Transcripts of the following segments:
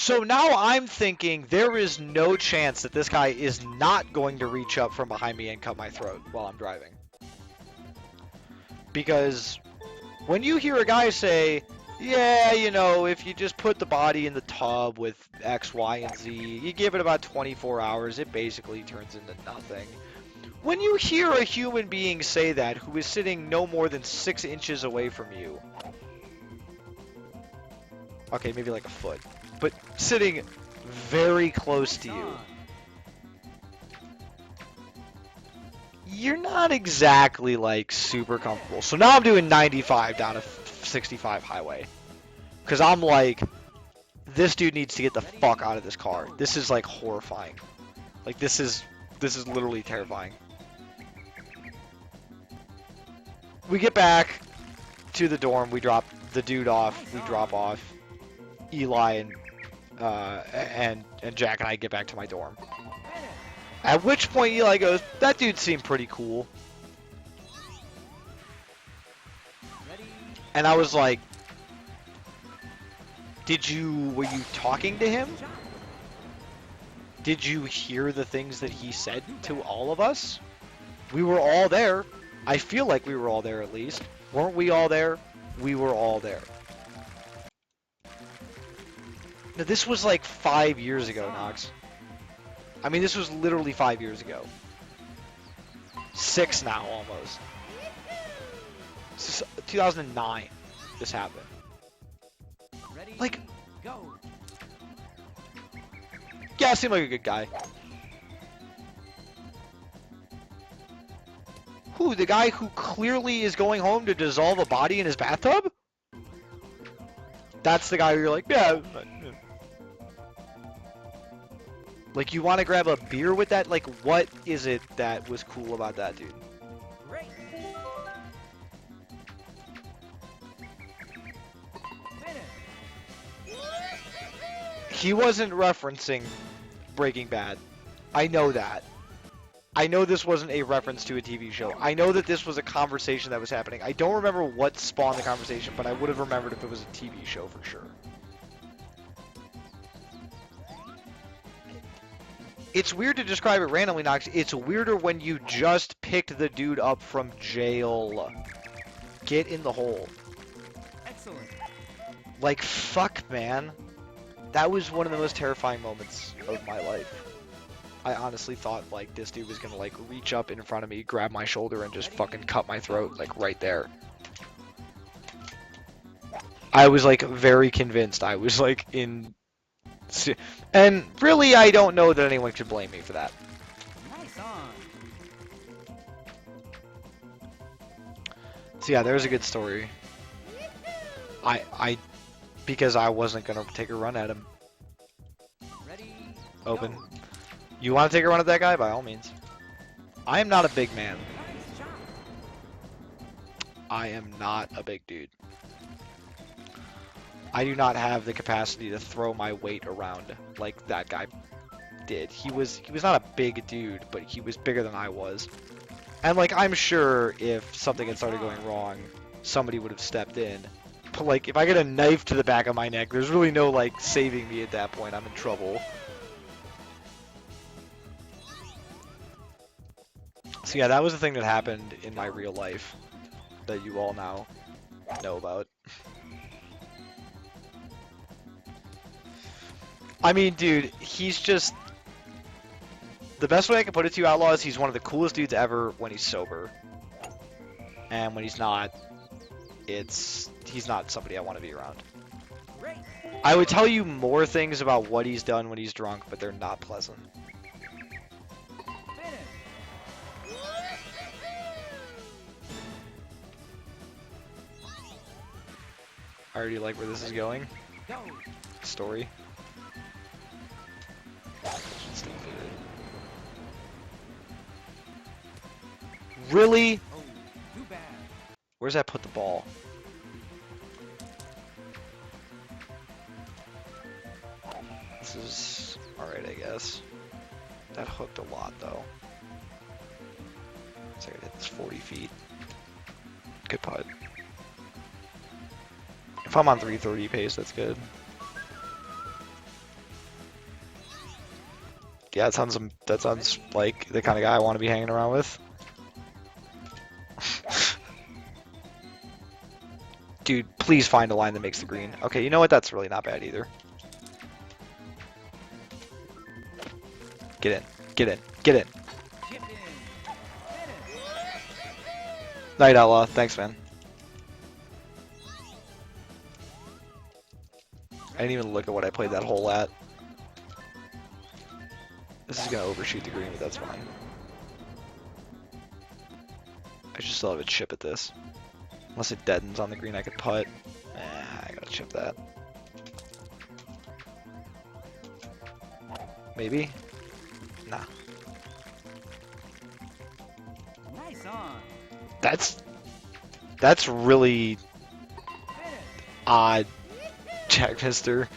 So now I'm thinking there is no chance that this guy is not going to reach up from behind me and cut my throat while I'm driving. Because when you hear a guy say, yeah, you know, if you just put the body in the tub with X, Y, and Z, you give it about 24 hours, it basically turns into nothing. When you hear a human being say that who is sitting no more than 6 inches away from you, okay, maybe like a foot, but sitting very close to you, you're not exactly like super comfortable. So now I'm doing 95 down a 65 highway. Because I'm like, this dude needs to get the fuck out of this car. This is like horrifying. Like this is literally terrifying. We get back to the dorm, we drop the dude off, we drop off. Eli and Jack and I get back to my dorm. At which point Eli goes, that dude seemed pretty cool. And I was like, were you talking to him? Did you hear the things that he said to all of us? We were all there. I feel like we were all there at least. Weren't we all there? We were all there. Now, this was like 5 years ago, Knox. I mean, this was literally 5 years ago. 6 now, almost. This is 2009, this happened. Like, yeah, seemed like a good guy. Who, the guy who clearly is going home to dissolve a body in his bathtub? That's the guy who you're like, yeah. Like, you want to grab a beer with that? Like, what is it that was cool about that dude? He wasn't referencing Breaking Bad. I know that. I know this wasn't a reference to a TV show. I know that this was a conversation that was happening. I don't remember what spawned the conversation, but I would have remembered if it was a TV show for sure. It's weird to describe it randomly, Knox. It's weirder when you just picked the dude up from jail. Get in the hole. Excellent. Like, fuck, man. That was one of the most terrifying moments of my life. I honestly thought, like, this dude was gonna, like, reach up in front of me, grab my shoulder, and just fucking cut my throat, like, right there. I was, like, very convinced. I was, like, in... And really, I don't know that anyone should blame me for that. Nice on. So yeah, there's a good story. Because I wasn't gonna take a run at him. Ready, Open. go. You want to take a run at that guy? By all means. I am not a big man. Nice shot. I am not a big dude. I do not have the capacity to throw my weight around like that guy did. He was not a big dude, but he was bigger than I was. And like, I'm sure if something had started going wrong, somebody would have stepped in. But like, if I get a knife to the back of my neck, there's really no like saving me at that point. I'm in trouble. So yeah, that was the thing that happened in my real life that you all now know about. I mean, dude, he's just... The best way I can put it to you, Outlaw, is he's one of the coolest dudes ever when he's sober. And when he's not, he's not somebody I want to be around. Great. I would tell you more things about what he's done when he's drunk, but they're not pleasant. Finish. I already like where this is going. Go. Story. Really? Oh, too bad. Where's that put the ball? This is alright, I guess. That hooked a lot, though. So I hit this 40 feet. Good putt. If I'm on 330 pace, that's good. Yeah, that sounds like the kind of guy I want to be hanging around with. Dude, please find a line that makes the green. Okay, you know what? That's really not bad either. Get in. Get in. Get in. Chip in. Finish. Night Outlaw. Thanks, man. I didn't even look at what I played that hole at. This is going to overshoot the green, but that's fine. I should still have a chip at this. Unless it deadens on the green, I could putt. I gotta chip that. Maybe? Nah. Nice on. That's really Finish. odd, Jack Mister.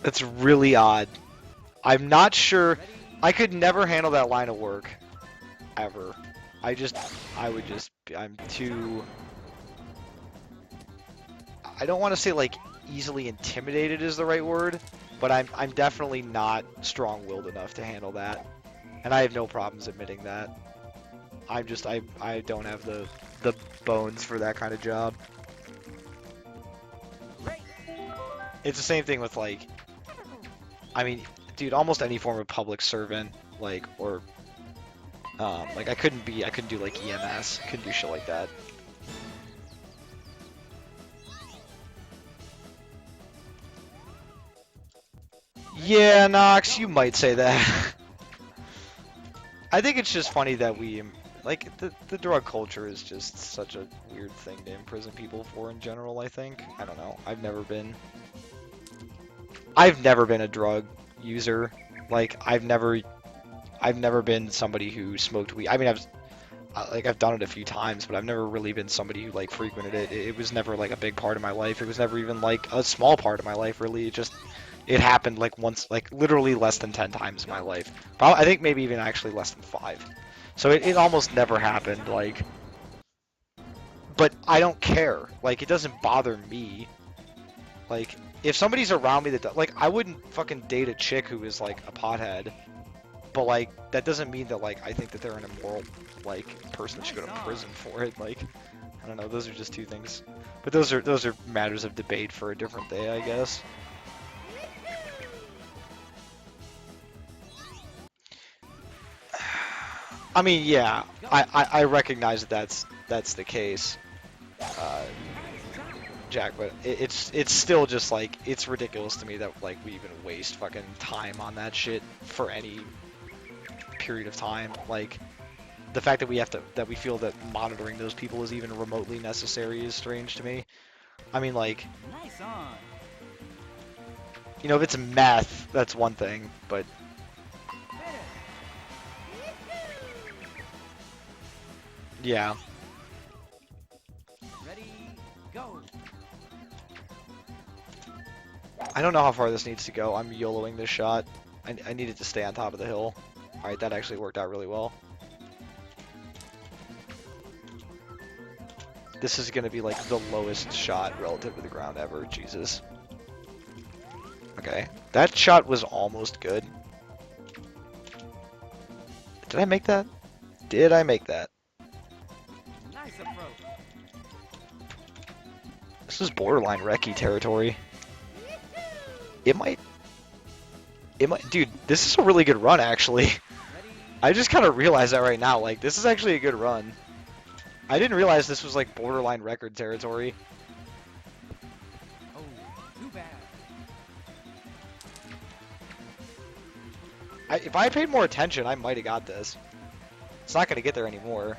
That's really odd. I'm not sure. Ready. I could never handle that line of work. Ever. I'm too... I don't want to say like easily intimidated is the right word, but I'm definitely not strong-willed enough to handle that. And I have no problems admitting that. I don't have the bones for that kind of job. Great. It's the same thing with like, I mean, dude, almost any form of public servant, like, or like I couldn't do like EMS, I couldn't do shit like that. Yeah, Knox, you might say that. I think it's just funny that like, the drug culture is just such a weird thing to imprison people for in general, I think. I don't know. I've never been a drug user. Like, I've never been somebody who smoked weed. I mean, I've done it a few times, but I've never really been somebody who, like, frequented it. It was never, like, a big part of my life. It was never even, like, a small part of my life, really. It happened, like, once, like, literally less than 10 times in my life. I think maybe even actually less than 5. So it almost never happened, like... But I don't care. Like, it doesn't bother me. Like, if somebody's around me that... Like, I wouldn't fucking date a chick who is, like, a pothead. But, like, that doesn't mean that, like, I think that they're an immoral, like, person that should go to prison for it. Like, I don't know, those are just two things. But those are matters of debate for a different day, I guess. I mean, yeah, I recognize that that's the case, Jack, but it's still just, like, it's ridiculous to me that, like, we even waste fucking time on that shit for any period of time. Like, the fact that we feel that monitoring those people is even remotely necessary is strange to me. I mean, like, Nice on. you know, if it's meth, that's one thing, but Finish. yeah. Ready. Go. I don't know how far this needs to go. I'm YOLOing this shot. I need it to stay on top of the hill. Alright, that actually worked out really well. This is going to be like the lowest shot relative to the ground ever. Jesus. Okay. That shot was almost good. Did I make that? Did I make that? Nice approach. This is borderline recce territory. It might... Dude, this is a really good run, actually. Ready. I just kind of realized that right now. Like, this is actually a good run. I didn't realize this was, like, borderline record territory. Oh, too bad. If I paid more attention, I might have got this. It's not going to get there anymore.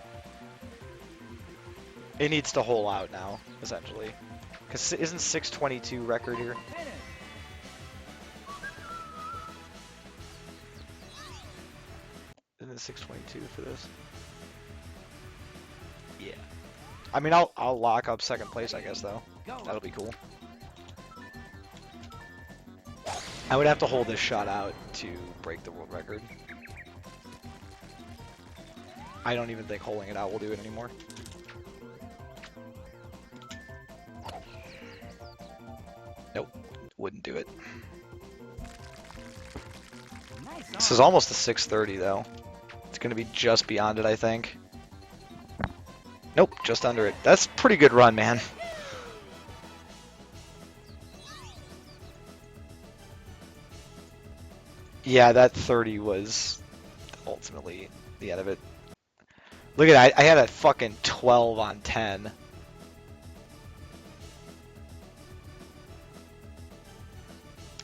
It needs to hole out now, essentially. Because isn't 622 record here? Finish. Isn't it 622 for this? Yeah. I mean, I'll lock up second place, I guess, though. Go. That'll be cool. I would have to hold this shot out to break the world record. I don't even think holding it out will do it anymore. Nope, wouldn't do it. Nice This is arm. almost the 630 though. It's gonna be just beyond it, I think. Nope, just under it. That's a pretty good run, man. Yeah, that 30 was ultimately the end of it. Look at that, I had a fucking 12 on 10.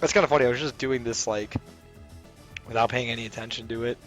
That's kind of funny, I was just doing this like without paying any attention to it.